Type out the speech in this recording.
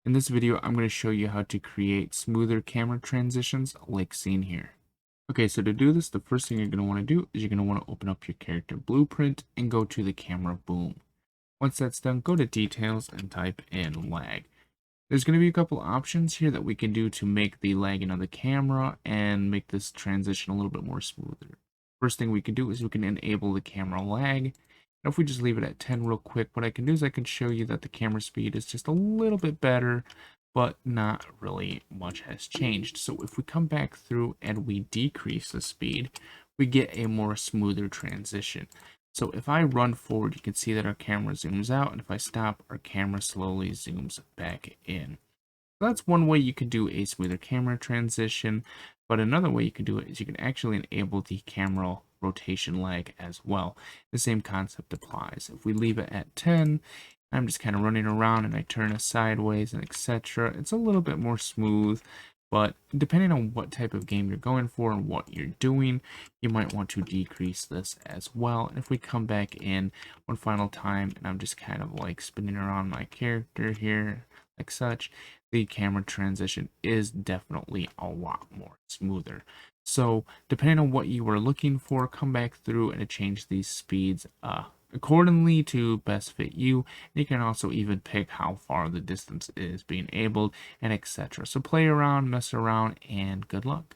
In this video, I'm going to show you how to create smoother camera transitions like seen here. Okay, so to do this, the first thing you're going to want to do is you're going to want to open up your character blueprint and go to the camera boom. Once that's done, go to details and type in lag. There's going to be a couple options here that we can do to make the lagging of the camera and make this transition a little bit more smoother. First thing we can do is we can enable the camera lag. And if we just leave it at 10 real quick, what I can do is I can show you that the camera speed is just a little bit better, but not really much has changed. So if we come back through and we decrease the speed, we get a more smoother transition. So if I run forward, you can see that our camera zooms out, and if I stop, our camera slowly zooms back in. So that's one way you can do a smoother camera transition, but another way you can do it is you can actually enable the camera rotation lag as well. The same concept applies. If we leave it at 10, I'm just kind of running around and I turn it sideways and etc. It's a little bit more smooth, but depending on what type of game you're going for and what you're doing, you might want to decrease this as well. And if we come back in one final time and I'm just kind of like spinning around my character here like such, the camera transition is definitely a lot more smoother. So depending on what you were looking for, come back through and change these speeds accordingly to best fit you. You can also even pick how far the distance is being enabled and etc. So play around, mess around, and good luck.